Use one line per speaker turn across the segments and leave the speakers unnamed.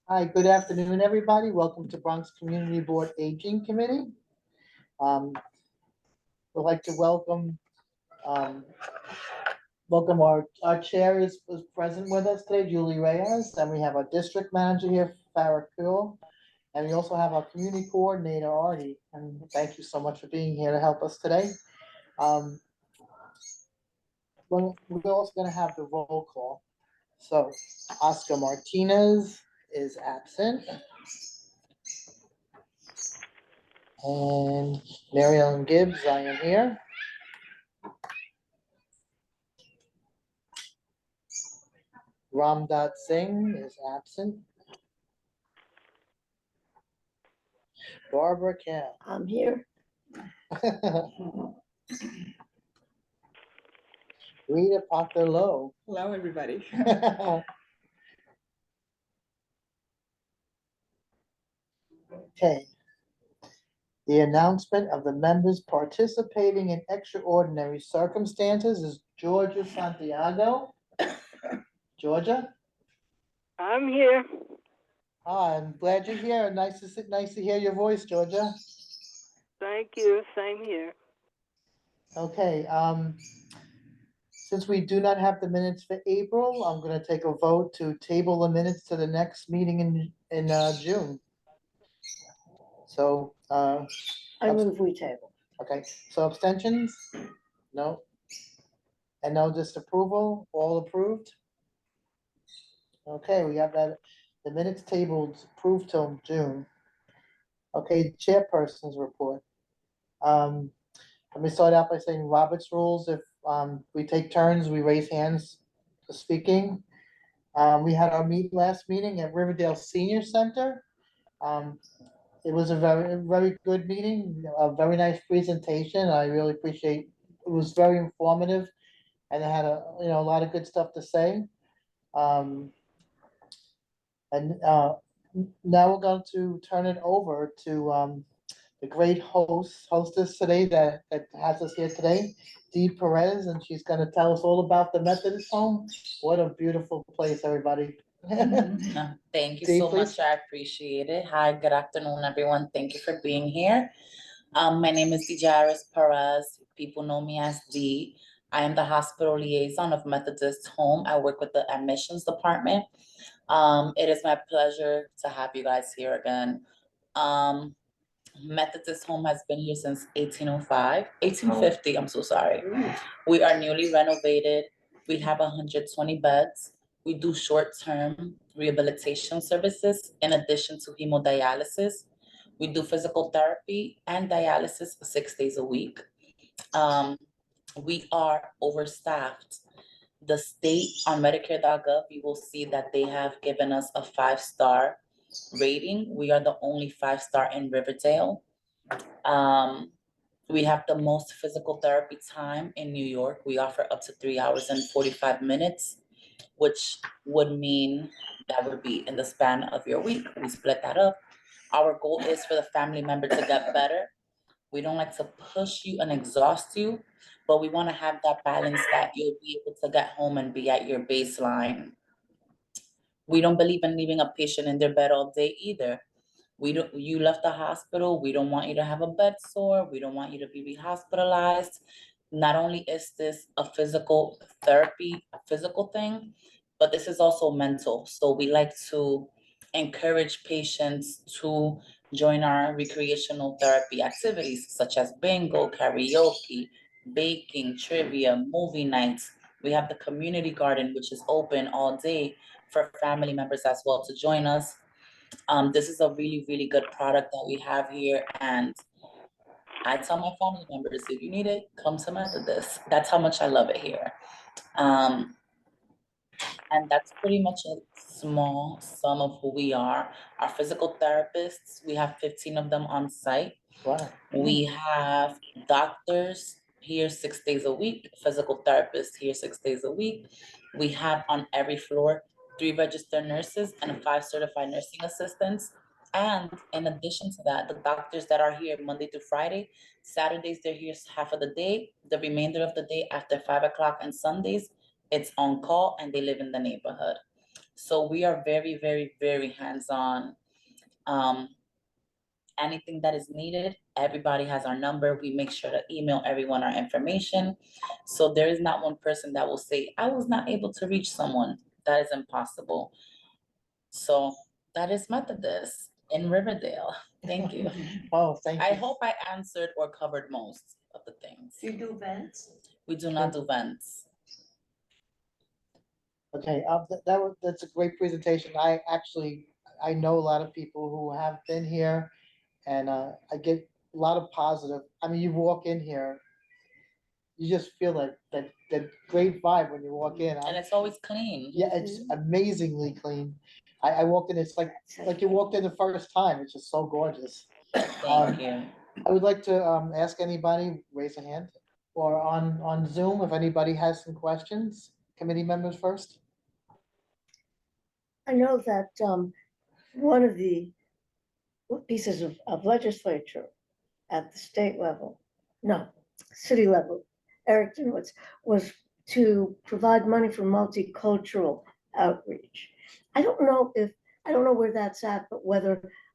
Hi, good afternoon, everybody. Welcome to Bronx Community Board Aging Committee. Um, We'd like to um, welcome our chair is present with us today, Julie Reyes, and we have our district manager here, Farah Kuhl, and we also have our community coordinator, Artie, and thank you so much for being here to help us today. Um, we're also gonna have the roll call. So Oscar Martinez is absent, and Mary Ellen Gibbs, I am here. Ramdat Singh is absent. Barbara Kim.
I'm here.
Rita Paterlo.
Hello, everybody.
Okay. The announcement of the members participating in extraordinary circumstances is Georgia Santiago. Georgia?
I'm here.
I'm glad you're here. Nice to hear your voice, Georgia.
Thank you. Same here.
Okay, since we do not have the minutes for April, I'm gonna take a vote to table the minutes to the next meeting in June. So,
I move we table.
okay, so abstentions? No? And no disapproval, all approved? Okay, we have that, the minutes tabled, approved till June. Okay, chairperson's report. Let me start out by saying Robert's rules, if, we take turns, we raise hands for speaking. We had our last meeting at Riverdale Senior Center. It was a very good meeting, a very nice presentation. I really appreciate, it was very informative. And it had a lot of good stuff to say. Um, and, now we're going to turn it over to, the great hostess today that has us here today, Dee Perez, and she's gonna tell us all about the Methodist home. What a beautiful place, everybody.
Thank you
Dee,
so
please.
much. I appreciate it. Hi, good afternoon, everyone. Thank you for being here. My name is Dijaris Perez. People know me as Dee. I am the hospital liaison of Methodist Home. I work with the admissions department. It is my pleasure to have you guys here again. Methodist Home has been here since 1805, 1850, I'm so sorry. We are newly renovated. We have 120 beds. We do short-term rehabilitation services in addition to hemodialysis. We do physical therapy and dialysis 6 days a week. We are overstaffed. The state on Medicare.gov, you will see that they have given us a 5-star rating. We are the only 5-star in Riverdale. We have the most physical therapy time in New York. We offer up to 3 hours and 45 minutes, which would mean that would be in the span of your week. We split that up. Our goal is for the family member to get better. We don't like to push you and exhaust you, but we want to have that balance that you'll be able to get home and be at your baseline. We don't believe in leaving a patient in their bed all day either. You left the hospital, we don't want you to have a bed sore, we don't want you to be re-hospitalized. Not only is this a physical therapy, a physical thing, but this is also mental. So we like to encourage patients to join our recreational therapy activities such as bingo, karaoke, baking, trivia, movie nights. We have the community garden, which is open all day for family members as well to join us. This is a really, really good product that we have here, and I tell my family members, if you need it, come to Methodist. That's how much I love it here. And that's pretty much a small sum of who we are. Our physical therapists, we have 15 of them on site.
Wow.
We have doctors here 6 days a week, physical therapists here 6 days a week. We have on every floor 3 registered nurses and 5 certified nursing assistants. And in addition to that, the doctors that are here Monday through Friday, Saturdays, they're here half of the day. The remainder of the day after 5 o'clock and Sundays, it's on call and they live in the neighborhood. So we are very, very, very hands-on. Anything that is needed, everybody has our number. We make sure to email everyone our information. So there is not one person that will say, I was not able to reach someone. That is impossible. So that is Methodist in Riverdale. Thank you.
Oh, thank you.
I hope I answered or covered most of the things.
Do you do events?
We do not do events.
Okay, that's a great presentation. I know a lot of people who have been here, and I get a lot of positive. I mean, you walk in here, you just feel that great vibe when you walk in.
And it's always clean.
Yeah, it's amazingly clean. I walked in, it's like you walked in the first time. It's just so gorgeous.
Thank you.
I would like to ask anybody, raise a hand, or on Zoom, if anybody has some questions, committee members first.
I know that one of the pieces of legislature at the state level, no, city level, Eric Dinowitz, was to provide money for multicultural outreach. I don't know where that's at, but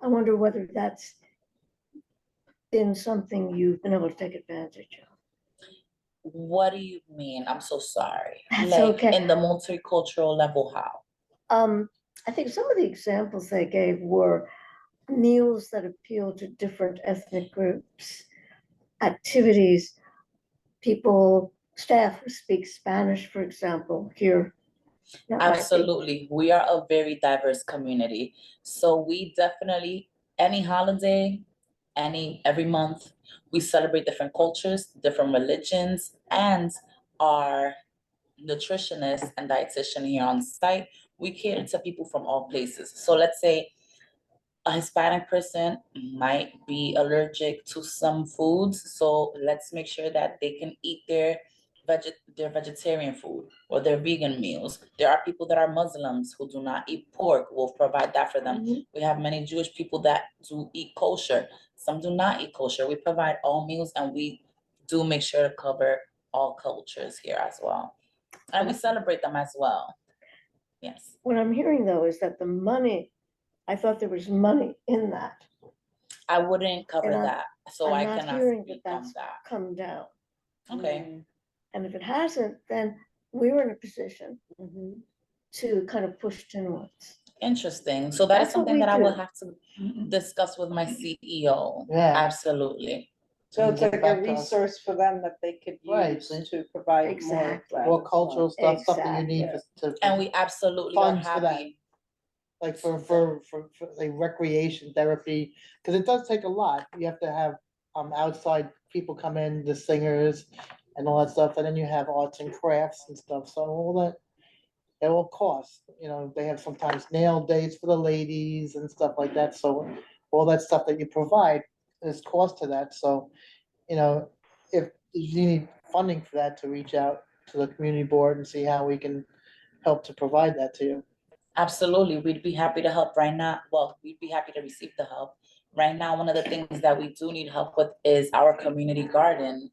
I wonder whether that's been something you've been able to take advantage of.
What do you mean? I'm so sorry.
That's
Like
okay.
in the multicultural level, how?
I think some of the examples they gave were meals that appeal to different ethnic groups, activities, staff who speak Spanish, for example, here. That might be-
Absolutely. We are a very diverse community. So we definitely, any holiday, every month, we celebrate different cultures, different religions, and our nutritionist and dietitian here on site, we cater to people from all places. So let's say a Hispanic person might be allergic to some foods, so let's make sure that they can eat their vegetarian food or their vegan meals. There are people that are Muslims who do not eat pork. We'll provide that for them.
Mhm.
We have many Jewish people that do eat kosher. Some do not eat kosher. We provide all meals, and we do make sure to cover all cultures here as well. And we celebrate them as well. Yes.
What I'm hearing though is that the money, I thought there was money in that,
I wouldn't cover
And
that, so I
I'm not
cannot
hearing
speak
that
on
that's
that.
come down.
Okay,
And if it hasn't, then we're in a position to kind of push inwards.
interesting. So that is
That's what
something
we
that I will
do.
have to discuss with my CEO.
Yeah.
Absolutely.
So
And
it's
get
like
back
a
to us.
resource for them that they could
Right,
use
see?
to provide more.
Exactly.
classes.
More cultural stuff that you need
Exactly.
to.
And we absolutely are
Funds for that.
happy.
Like for like recreation therapy, because it does take a lot. You have to have outside people come in, the singers and all that stuff, and then you have arts and crafts and stuff, so all that. It all costs, they have sometimes nail dates for the ladies and stuff like that, so all that stuff that you provide is cost to that, so. If you need funding for that, to reach out to the community board and see how we can help to provide that to you.
Absolutely, we'd be happy to help right now. Well, we'd be happy to receive the help. Right now, one of the things that we do need help with is our community garden.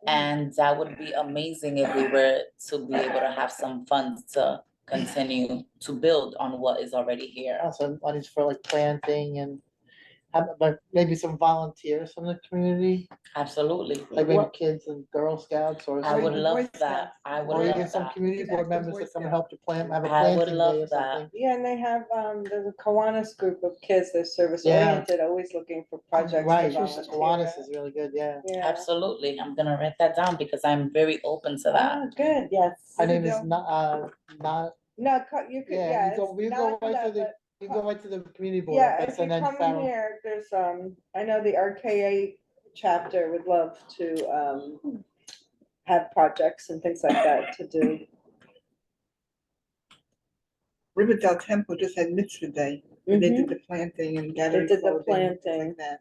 And that would be amazing if we were to be able to have some funds to continue to build on what is already here.
Also, money's for like planting and but maybe some volunteers from the community,
Absolutely.
like maybe kids and Girl Scouts or.
I would
Boy
love
Scouts.
that. I would
Or you
love
get some
that.
community
Get
board
back to
members
Boy
that come and
Scouts.
help to plant, have a
I would
planting
love
day or
that.
something.
Yeah, and they have, there's a Kiwanis group of kids, they're service oriented, always looking for projects
Right,
to volunteer.
Kiwanis is really good, yeah.
Yeah.
Absolutely. I'm gonna write that down because I'm very open to that.
Ah, good, yes.
Her name is not,
No, you could,
yeah,
yeah,
you go,
it's
you go
not
right to
that,
the,
but.
you go right to the community board
Yeah,
office
if you
and then
come in
Farrell.
here, there's, I know the RKA chapter would love to, have projects and things like that to do.
Riverdale Temple just had Mitzvah Day, where they
Mhm.
did the planting and gathering.
did the
clothing and things
planting.
like that.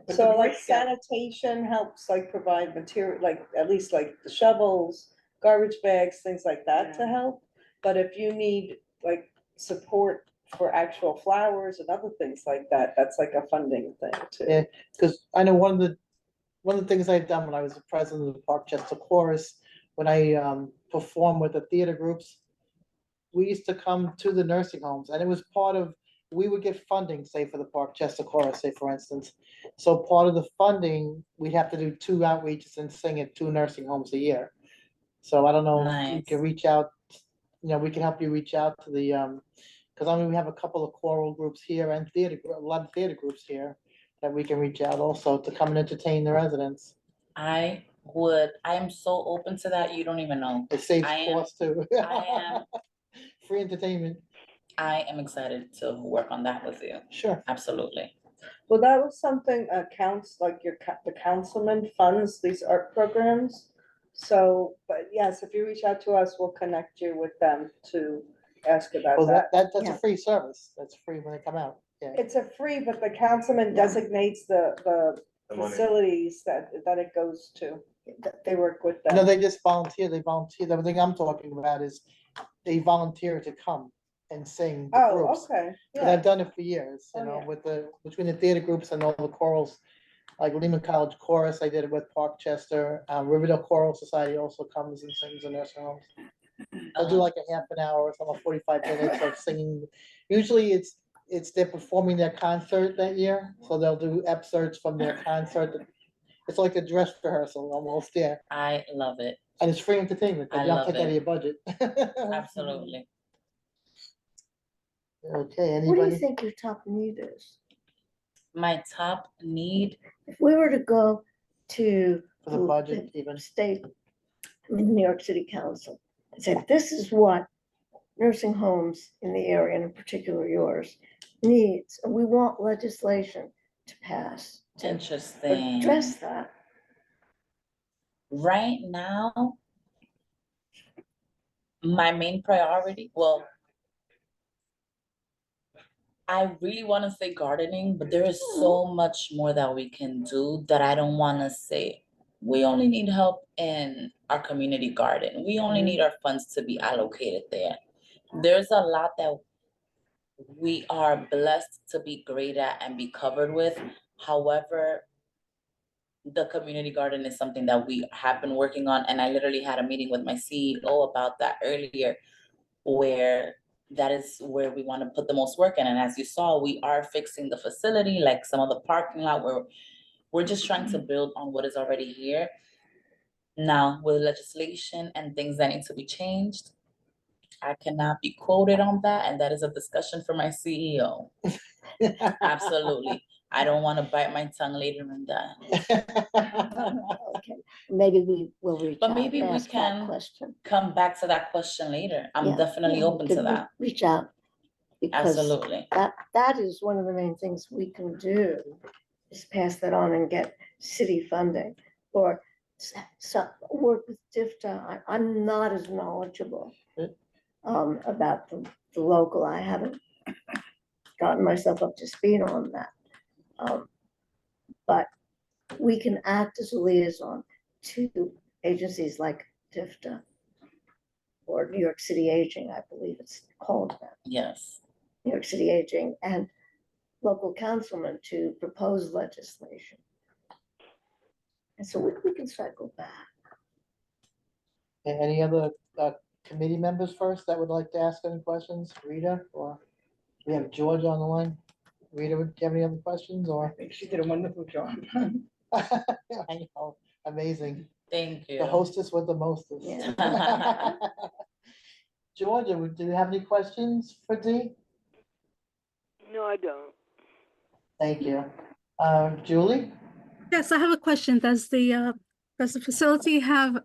But
So
the Boy
like
Scouts-
sanitation helps like provide material, like at least like the shovels, garbage bags, things like that to help. But if you need like support for actual flowers and other things like that, that's like a funding thing too.
Yeah. Cause I know one of the things I've done when I was the president of the Parkchester Chorus, when I performed with the theater groups, we used to come to the nursing homes, and it was part of, we would get funding, say for the Parkchester Chorus, say for instance. So part of the funding, we'd have to do 2 outreaches and sing at 2 nursing homes a year. So I don't know, if you can
Nice.
reach out, we can help you reach out to the, cause I mean, we have a couple of choral groups here and a lot of theater groups here that we can reach out also to come and entertain the residents.
I am so open to that, you don't even know.
It saves
I am-
cost too.
I
Free entertainment,
am excited to work on that with you,
sure.
absolutely.
Well, that was something, like the councilman funds these art programs. So, but yes, if you reach out to us, we'll connect you with them to ask about
Well,
that.
that's a
Yeah.
free service. That's free when they come out. Yeah.
It's a free, but the councilman designates the facilities that it goes to. They work with
No,
them.
they just volunteer. They volunteer. The thing I'm talking about is they volunteer to come and sing the
Oh,
groups.
okay,
But
yeah,
I've done it for years,
Oh, yeah.
with between the theater groups and all the chorals. Like Lehman College Chorus, I did it with Parkchester. Riverdale Choral Society also comes and sings in nursing homes. They'll do like a half an hour or something, 45 minutes of singing. Usually they're performing their concert that year, so they'll do excerpts from their concert. It's like a dress rehearsal almost, yeah.
I love it,
And it's free entertainment,
I
you don't
love
take out of
it.
your budget.
absolutely.
Okay,
What do you
anybody?
think your top need is?
My top need,
If we were to go to
For the budget even?
state, New York City Council, and say, this is what nursing homes in the area, and in particular yours, needs, and we want legislation to pass to
interesting.
address that.
Right now, my main priority, well, I really want to say gardening, but there is so much more that we can do that I don't want to say. We only need help in our community garden. We only need our funds to be allocated there. There's a lot that we are blessed to be great at and be covered with. However, the community garden is something that we have been working on, and I literally had a meeting with my CEO about that earlier, where that is where we want to put the most work in. And as you saw, we are fixing the facility, like some of the parking lot, where we're just trying to build on what is already here. Now, with legislation and things that need to be changed, I cannot be quoted on that, and that is a discussion for my CEO. Absolutely. I don't want to bite my tongue later in that.
Okay, maybe we will reach
But
out
maybe
and
we
ask that
can
question.
come back to that question later. I'm
Yeah,
definitely
yeah, we
open to
could
that.
Reach out, because
Absolutely.
that is one of the main things we can do, is pass that on and get city funding, or work with DIFTA. I'm not as knowledgeable about the local. I haven't gotten myself up to speed on that. But we can act as a liaison to agencies like DIFTA or New York City Aging, I believe it's called that.
Yes.
New York City Aging, and local councilmen to propose legislation. And so we can cycle back.
Any other committee members first that would like to ask any questions? Rita, or we have George on the line? Rita, do you have any other questions,
I
or?
think she did a wonderful job.
I know, amazing.
Thank you.
The hostess with the mostest.
Yeah.
Georgia, do you have any questions for Dee?
No, I don't.
Thank you. Julie?
Yes, I have a question. Does the facility have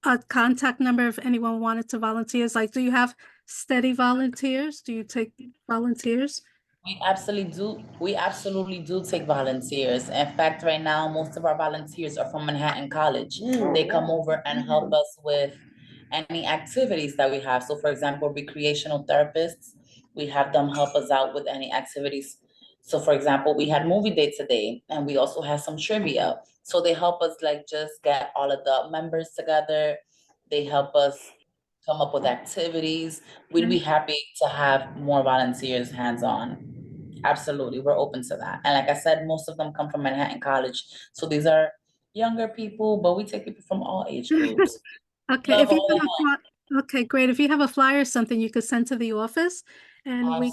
a contact number if anyone wanted to volunteers? Like, do you have steady volunteers? Do you take volunteers?
We absolutely do take volunteers. In fact, right now, most of our volunteers are from Manhattan College. They come over and help us with any activities that we have. So for example, recreational therapists, we have them help us out with any activities. So for example, we had movie day today, and we also had some trivia. So they help us like just get all of the members together. They help us come up with activities. We'd be happy to have more volunteers hands-on. Absolutely, we're open to that. And like I said, most of them come from Manhattan College. So these are younger people, but we take people from all age groups.
Okay,
Love
if you
all
have
of
a Okay, great. If you have a flyer or something, you could send to the office and we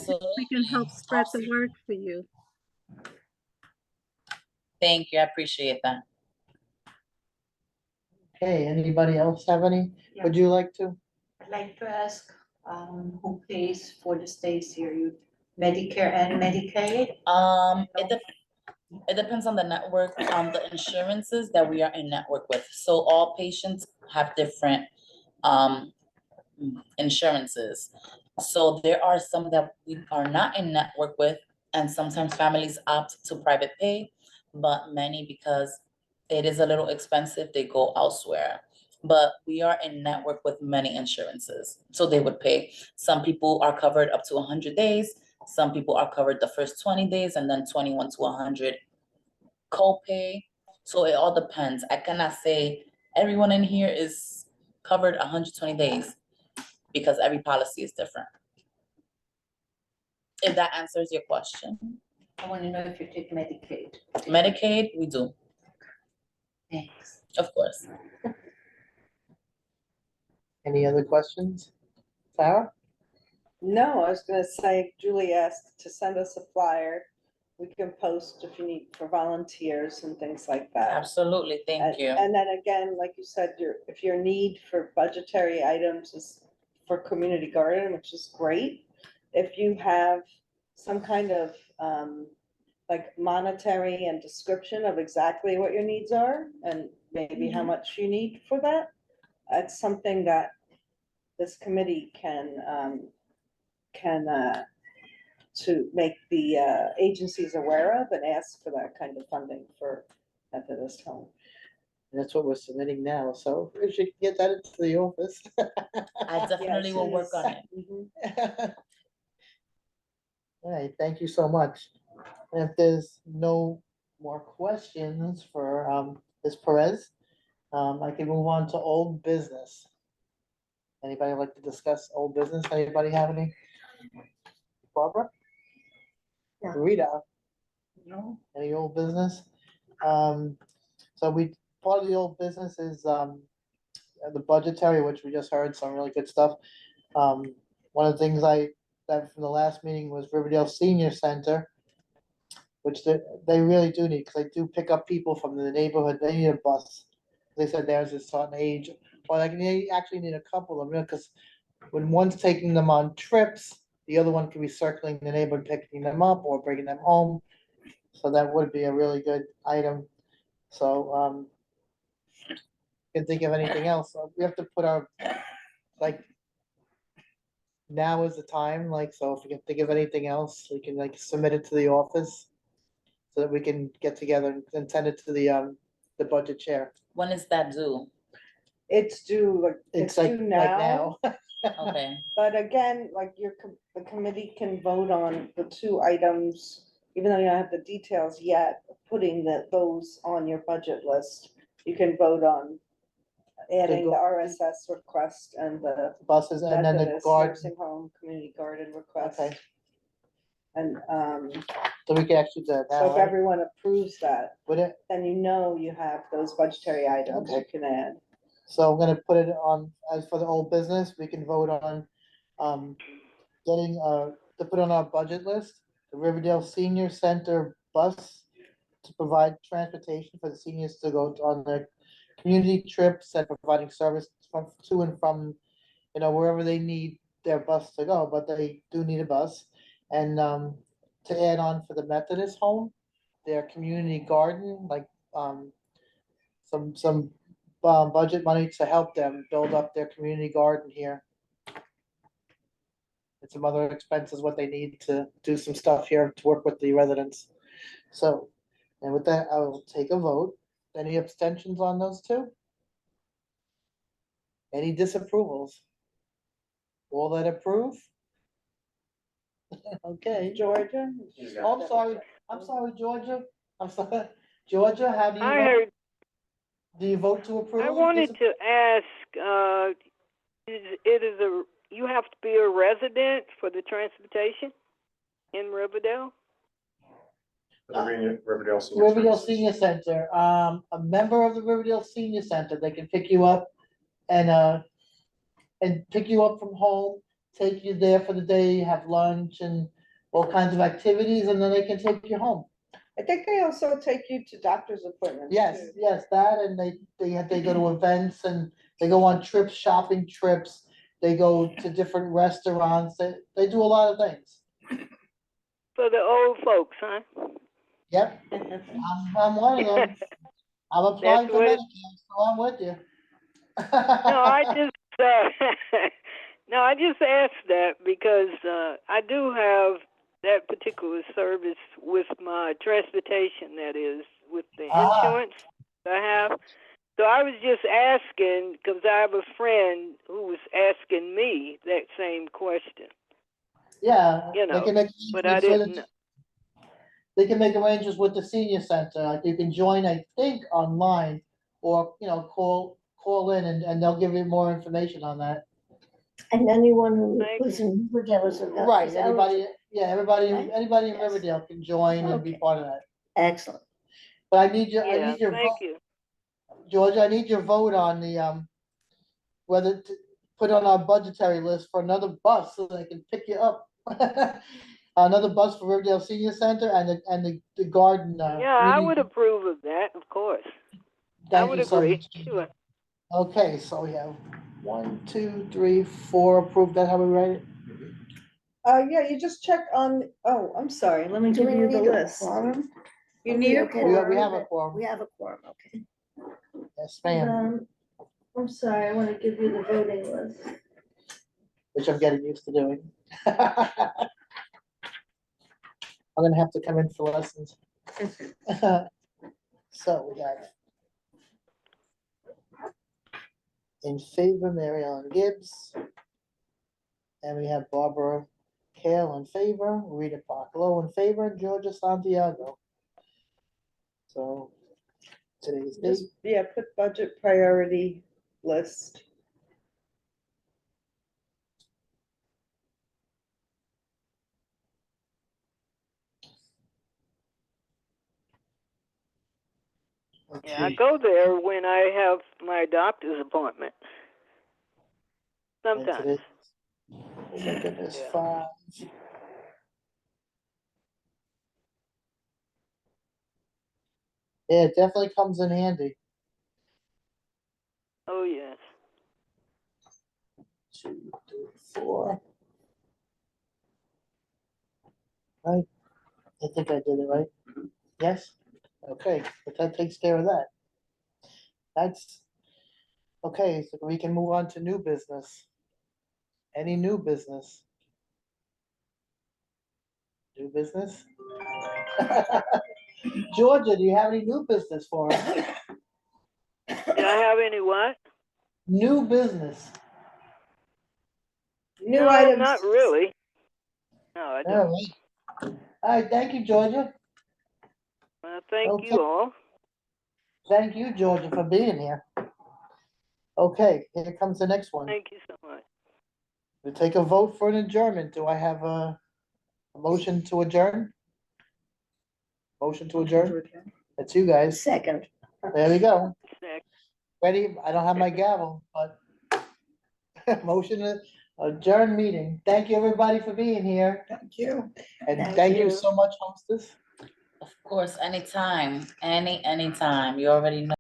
can help
Absolutely.
spread the word for you.
Thank you, I appreciate that.
Okay, anybody else have any?
Yeah.
Would you like to?
I'd like to ask, who pays for the stays here, you Medicare and Medicaid?
It depends on the network, the insurances that we are in network with. So all patients have different insurances. So there are some that we are not in network with, and sometimes families opt to private pay, but many, because it is a little expensive, they go elsewhere. But we are in network with many insurances, so they would pay. Some people are covered up to 100 days, some people are covered the first 20 days, and then 21 to 100 copay. So it all depends. I cannot say everyone in here is covered 120 days, because every policy is different. If that answers your question.
I want to know if you take Medicaid.
Medicaid, we do,
Thanks.
of course.
Any other questions? Sarah?
No, I was gonna say, Julie asked to send us a flyer. We can post if you need for volunteers and things like that.
Absolutely,
And-
thank you.
And then again, like you said, if your need for budgetary items is for community garden, which is great. If you have some kind of, like monetary and description of exactly what your needs are and maybe how much you need for that, that's something that this committee can to make the agencies aware of and ask for that kind of funding for Methodist Home.
That's what we're submitting now, so we should get that into the office.
I definitely will work on it.
Mhm.
All right, thank you so much. And if there's no more questions for Ms. Perez, I can move on to old business. Anybody like to discuss old business? Anybody have any? Barbara?
No.
Rita,
No,
any old business? So part of the old business is the budgetary, which we just heard some really good stuff. One of the things that from the last meeting was Riverdale Senior Center, which they really do need, because they do pick up people from the neighborhood. They need a bus. They said there's a certain age, or like they actually need a couple of them, because when one's taking them on trips, the other one can be circling the neighborhood, picking them up or bringing them home. So that would be a really good item. So, can think of anything else. We have to put our, like, now is the time, like, so if we can think of anything else, we can like submit it to the office. So that we can get together and send it to the budget chair.
When is that due?
It's due, like,
It's
it's
like,
due
like
now,
now.
Okay,
but again, like the committee can vote on the two items, even though you don't have the details yet, putting those on your budget list. You can vote on adding the
go-
RSS request and the
Buses and then the
Methodist
guard,
nursing home, community garden request.
okay,
And,
so we can actually do that
so
now,
if
right?
everyone approves that,
Would it,
then you know you have those budgetary items you
Okay.
can add.
so I'm gonna put it on, as for the old business, we can vote on, getting, to put on our budget list, the Riverdale Senior Center bus to provide transportation for the seniors to go on their community trips and providing service from, to and from, wherever they need their bus to go, but they do need a bus. And, to add on for the Methodist home, their community garden, like, some budget money to help them build up their community garden here. And some other expenses, what they need to do some stuff here to work with the residents. So, and with that, I will take a vote. Any abstentions on those two? Any disapprovals? All that approve? Okay,
Georgia?
oh, I'm sorry, Georgia, I'm sorry, Georgia, how do you
I
vote?
heard,
Do you vote to approve?
I wanted to ask, you have to be a resident for the transportation in Riverdale?
The Riverdale Senior
Riverdale
Services.
Senior Center, a member of the Riverdale Senior Center, they can pick you up and, and pick you up from home, take you there for the day, have lunch and all kinds of activities, and then they can take you home.
I think they also take you to doctor's appointments.
Yes,
too.
yes, that, and they go to events and they go on trips, shopping trips. They go to different restaurants. They do a lot of things.
For the old folks, huh?
Yep, I'm one of them. I'm applying
That's
for
what-
Medicare, so I'm with you.
No, I just no, I just asked that because I do have that particular service with my transportation. That is with the
Ah.
insurance I have. So I was just asking because I have a friend who was asking me that same question.
Yeah,
You
they
know,
can make
but I
arrangements with
didn't.
it. They can make arrangements with the senior center, like you can join, I think, online, or, call in and they'll give you more information on that.
And anyone who
Thank
was in Riverdale is eligible.
Right, anybody
Right?
in
Yes.
Riverdale can join and be
Okay.
part of that.
Excellent.
But I need your
Yeah, thank
vote,
you.
Georgia, I need your vote on the, whether to put on our budgetary list for another bus so they can pick you up. Another bus for Riverdale Senior Center and the garden.
Yeah, I
community-
would approve of that, of course. I
Thank
would
you so
agree.
much. Georgia.
Sure.
Okay, so we have 1, 2, 3, 4 approved. That how we write it?
Yeah, you just check on, oh, I'm sorry, let me
Do
give
we
you the
need a
list.
quorum?
You
Are
need a
okay?
We have a quorum.
We have a quorum, okay.
Yes, ma'am,
I'm sorry, I want to give you the voting list.
which I'm getting used to doing. I'm gonna have to come in for lessons. So we got in favor, Mary Ellen Gibbs. And we have Barbara Kale in favor, Rita Low in favor, and Georgia Santiago. So today's date,
Just, yeah, put budget priority list.
Yeah, I
okay,
go there when I have my doctor's appointment.
and
Sometimes.
today, oh my goodness,
Yeah.
5. Yeah, it definitely comes in handy.
Oh, yes.
2, 3, 4. Right, I think I did it right. Yes, okay, but that takes care of that. That's, okay, so we can move on to new business. Any new business? New business? Georgia, do you have any new business for us?
Did I have any what?
New business.
New
No,
items.
not really. No, I don't.
All right. All right, thank you, Georgia.
Thank
Okay.
you all.
Thank you, Georgia, for being here. Okay, here comes the next one.
Thank you so much.
We take a vote for an adjournment. Do I have a motion to adjourn? Motion to adjourn? That's you guys.
Second.
There we go.
Next.
Ready? I don't have my gavel, but motion to adjourn meeting. Thank you, everybody, for being here.
Thank you.
And
Thank
thank you
you.
so much, hostess.
Of course, anytime, anytime. You already know.